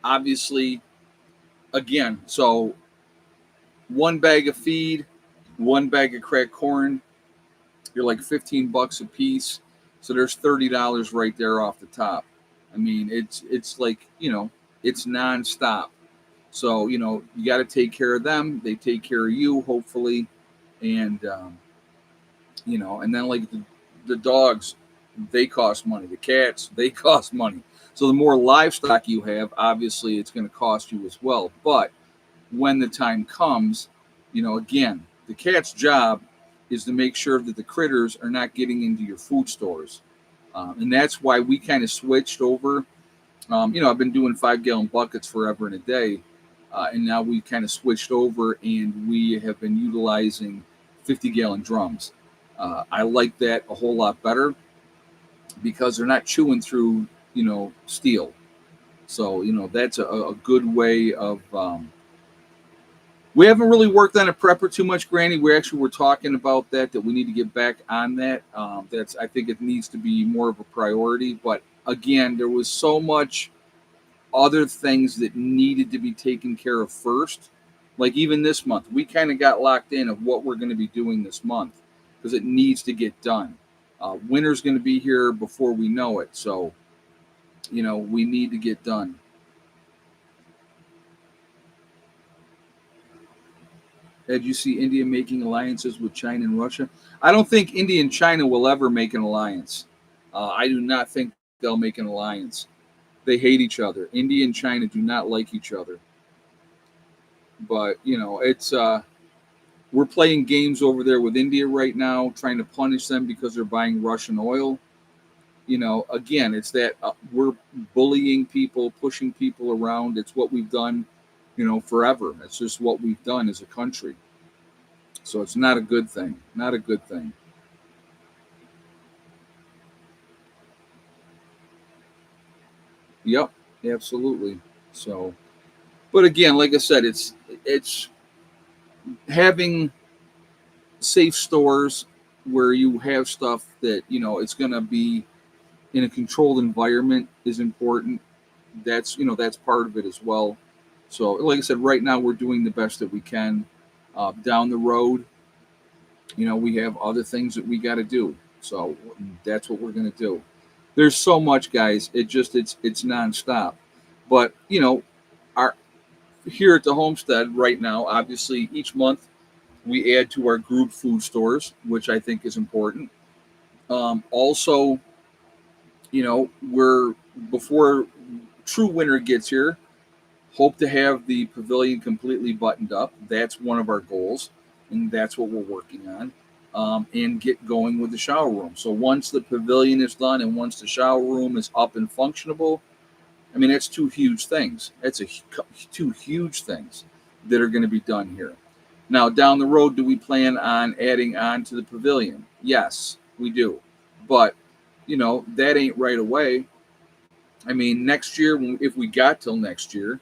S1: obviously, again, so one bag of feed, one bag of cracked corn, you're like $15 a piece. So there's $30 right there off the top. I mean, it's like, it's nonstop. So, you got to take care of them. They take care of you, hopefully. And, and then like the dogs, they cost money. The cats, they cost money. So the more livestock you have, obviously it's going to cost you as well. But when the time comes, again, the cat's job is to make sure that the critters are not getting into your food stores. And that's why we kind of switched over. I've been doing 5-gallon buckets forever and a day. And now we kind of switched over and we have been utilizing 50-gallon drums. I like that a whole lot better because they're not chewing through, steel. So, that's a good way of. We haven't really worked on a prepper too much, Granny. We actually were talking about that we need to get back on that. I think it needs to be more of a priority. But again, there was so much other things that needed to be taken care of first. Like even this month, we kind of got locked in of what we're going to be doing this month because it needs to get done. Winter's going to be here before we know it. So, we need to get done. Did you see India making alliances with China and Russia? I don't think India and China will ever make an alliance. I do not think they'll make an alliance. They hate each other. India and China do not like each other. But, it's we're playing games over there with India right now, trying to punish them because they're buying Russian oil. Again, it's that we're bullying people, pushing people around. It's what we've done, forever. It's just what we've done as a country. So it's not a good thing. Not a good thing. Yep, absolutely. So, but again, like I said, it's having safe stores where you have stuff that it's going to be in a controlled environment is important. That's part of it as well. So, like I said, right now we're doing the best that we can. Down the road, we have other things that we got to do. So that's what we're going to do. There's so much, guys. It's nonstop. But our here at the homestead right now, obviously each month we add to our group food stores, which I think is important. Also, we're before true winter gets here, hope to have the pavilion completely buttoned up. That's one of our goals, and that's what we're working on. And get going with the shower room. So once the pavilion is done and once the shower room is up and functionable, I mean that's two huge things. That's two huge things that are going to be done here. Now down the road, do we plan on adding on to the pavilion? Yes, we do, but that ain't right away. I mean next year, if we got till next year,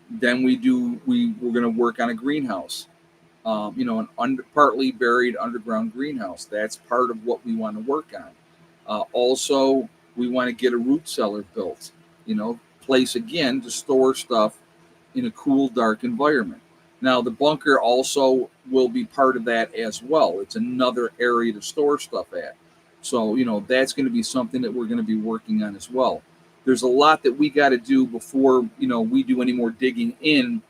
S1: then we're going to work on a greenhouse. Partly buried underground greenhouse. That's part of what we want to work on. Also, we want to get a root cellar built. Place again to store stuff in a cool, dark environment. Now, the bunker also will be part of that as well. It's another area to store stuff at. So, that's going to be something that we're going to be working on as well. There's a lot that we got to do before, we do any more digging in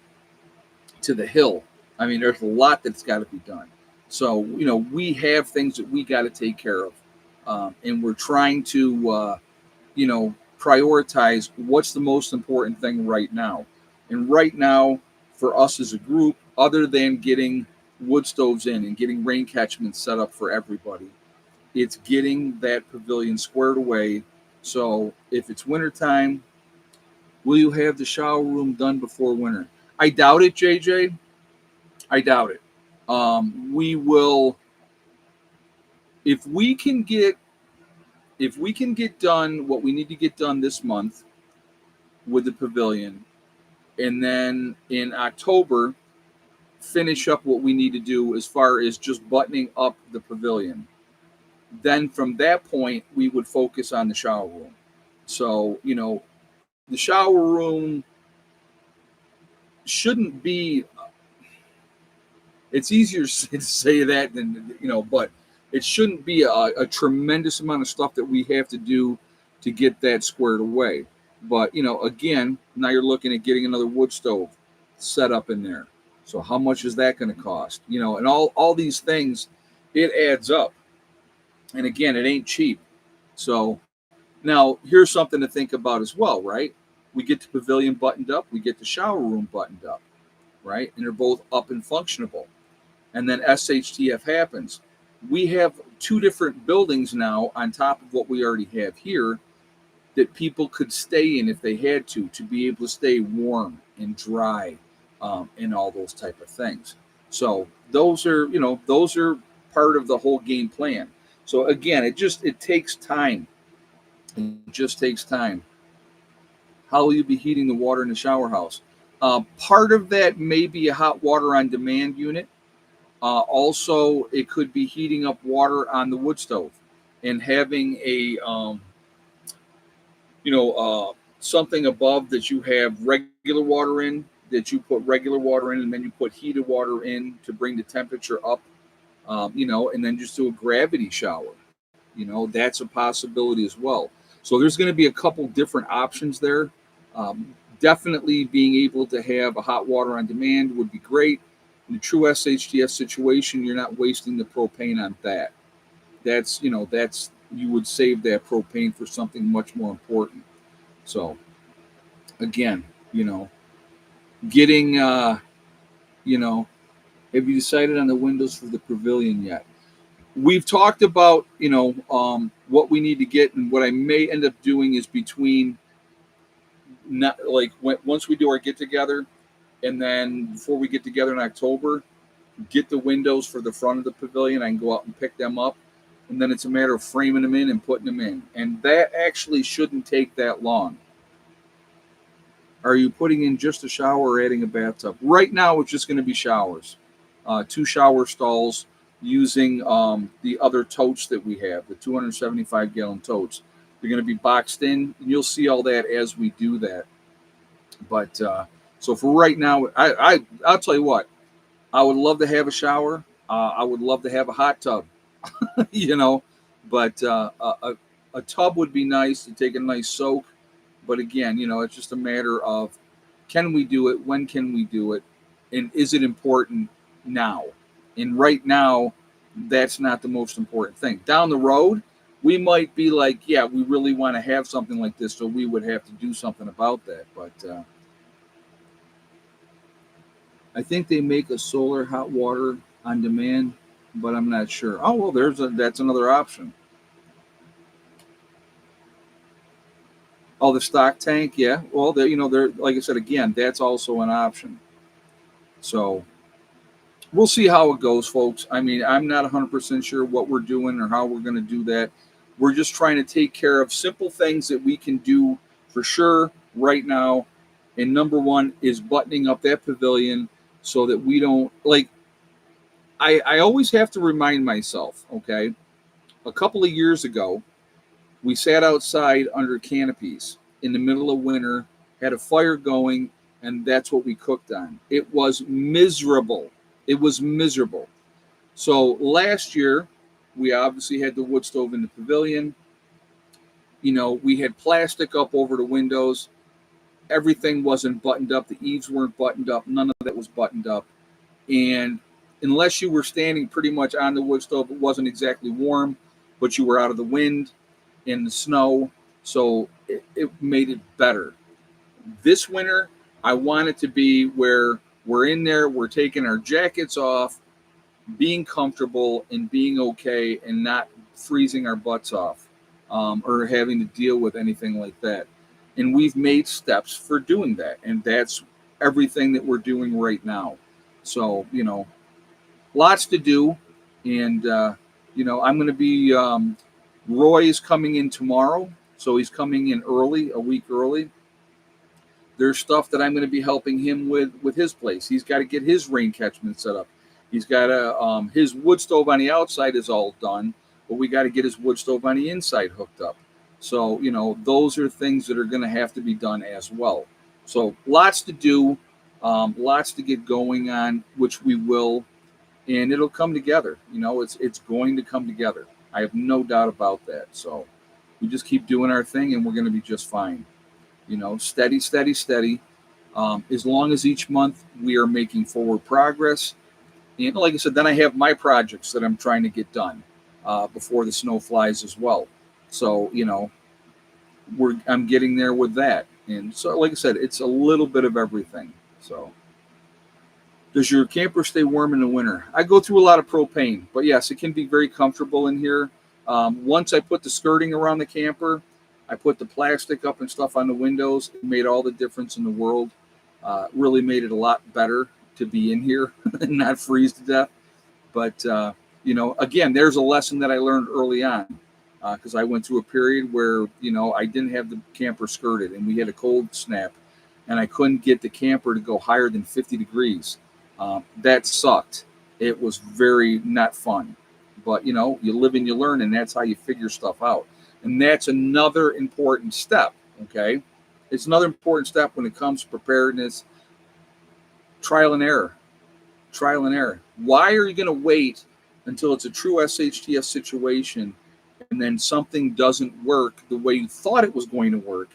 S1: to the hill. I mean, there's a lot that's got to be done. So, we have things that we got to take care of. And we're trying to, prioritize what's the most important thing right now. And right now, for us as a group, other than getting wood stoves in and getting rain catchments set up for everybody, it's getting that pavilion squared away. So if it's wintertime, will you have the shower room done before winter? I doubt it, JJ. I doubt it. We will, if we can get done what we need to get done this month with the pavilion, and then in October finish up what we need to do as far as just buttoning up the pavilion. Then from that point we would focus on the shower room. So, the shower room shouldn't be, it's easier to say that than, but it shouldn't be a tremendous amount of stuff that we have to do to get that squared away. But, again, now you're looking at getting another wood stove set up in there. So how much is that going to cost? And all these things, it adds up. And again, it ain't cheap. So now here's something to think about as well, right? We get the pavilion buttoned up, we get the shower room buttoned up, right? And they're both up and functionable. And then SHTF happens. We have two different buildings now on top of what we already have here that people could stay in if they had to be able to stay warm and dry, and all those type of things. So those are part of the whole game plan. So again, it takes time. It just takes time. How will you be heating the water in the shower house? Part of that may be a hot water on demand unit. Also, it could be heating up water on the wood stove and having a something above that you have regular water in, that you put regular water in, and then you put heated water in to bring the temperature up, and then just do a gravity shower. That's a possibility as well. So there's going to be a couple different options there. Definitely being able to have a hot water on demand would be great. In the true SHTF situation, you're not wasting the propane on that. That's you would save that propane for something much more important. So again, getting have you decided on the windows for the pavilion yet? We've talked about what we need to get, and what I may end up doing is between, not like once we do our get together, and then before we get together in October, get the windows for the front of the pavilion. I can go out and pick them up, and then it's a matter of framing them in and putting them in, and that actually shouldn't take that long. Are you putting in just a shower or adding a bathtub? Right now, it's just going to be showers, 2 shower stalls using the other totes that we have, the 275-gallon totes. They're going to be boxed in, and you'll see all that as we do that. But so for right now, I'll tell you what, I would love to have a shower. I would love to have a hot tub, but a tub would be nice to take a nice soak. But again, it's just a matter of, can we do it? When can we do it? And is it important now? And right now, that's not the most important thing. Down the road, we might be like, yeah, we really want to have something like this, so we would have to do something about that. But I think they make a solar hot water on demand, but I'm not sure. Oh, well, that's another option. Oh, the stock tank, yeah. Well, they're like I said again, that's also an option. So we'll see how it goes, folks. I mean, I'm not 100% sure what we're doing or how we're going to do that. We're just trying to take care of simple things that we can do for sure right now. And number one is buttoning up that pavilion so that we don't, like, I always have to remind myself, okay, a couple of years ago, we sat outside under canopies in the middle of winter, had a fire going, and that's what we cooked on. It was miserable. It was miserable. So last year, we obviously had the wood stove in the pavilion. We had plastic up over the windows. Everything wasn't buttoned up. The eaves weren't buttoned up. None of that was buttoned up. And unless you were standing pretty much on the wood stove, it wasn't exactly warm, but you were out of the wind in the snow, so it made it better. This winter, I want it to be where we're in there, we're taking our jackets off, being comfortable and being okay, and not freezing our butts off, or having to deal with anything like that. And we've made steps for doing that, and that's everything that we're doing right now. So, lots to do, and I'm going to be Roy is coming in tomorrow, so he's coming in early, a week early. There's stuff that I'm going to be helping him with his place. He's got to get his rain catchment set up. He's got to his wood stove on the outside is all done, but we got to get his wood stove on the inside hooked up. So, those are things that are going to have to be done as well. So, lots to do, lots to get going on, which we will, and it'll come together. It's going to come together. I have no doubt about that. So, we just keep doing our thing, and we're going to be just fine. Steady, steady, steady. As long as each month we are making forward progress. And like I said, then I have my projects that I'm trying to get done before the snow flies as well. So, I'm getting there with that. And so, like I said, it's a little bit of everything. So, does your camper stay warm in the winter? I go through a lot of propane, but yes, it can be very comfortable in here. Once I put the skirting around the camper, I put the plastic up and stuff on the windows. It made all the difference in the world. Really made it a lot better to be in here and not freeze to death. But, again, there's a lesson that I learned early on because I went through a period where, I didn't have the camper skirted and we had a cold snap and I couldn't get the camper to go higher than 50 degrees. That sucked. It was very not fun. But, you live and you learn, and that's how you figure stuff out. And that's another important step, okay? It's another important step when it comes to preparedness. Trial and error. Trial and error. Why are you going to wait until it's a true SHTS situation and then something doesn't work the way you thought it was going to work?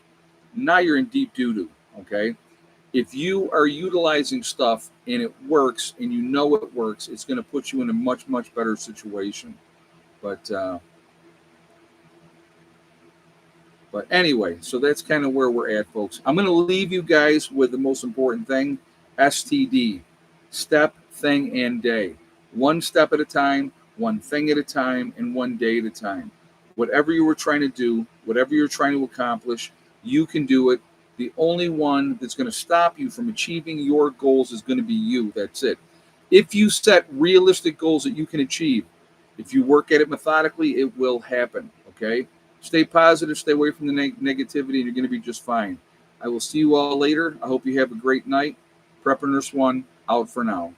S1: Now you're in deep doo-doo, okay? If you are utilizing stuff and it works and you know it works, it's going to put you in a much, much better situation. But anyway, so that's kind of where we're at, folks. I'm going to leave you guys with the most important thing, STD, step, thing, and day. One step at a time, one thing at a time, and one day at a time. Whatever you were trying to do, whatever you're trying to accomplish, you can do it. The only one that's going to stop you from achieving your goals is going to be you. That's it. If you set realistic goals that you can achieve, if you work at it methodically, it will happen. Okay? Stay positive, stay away from the negativity, and you're going to be just fine. I will see you all later. I hope you have a great night. Prepper Nurse 1 out for now.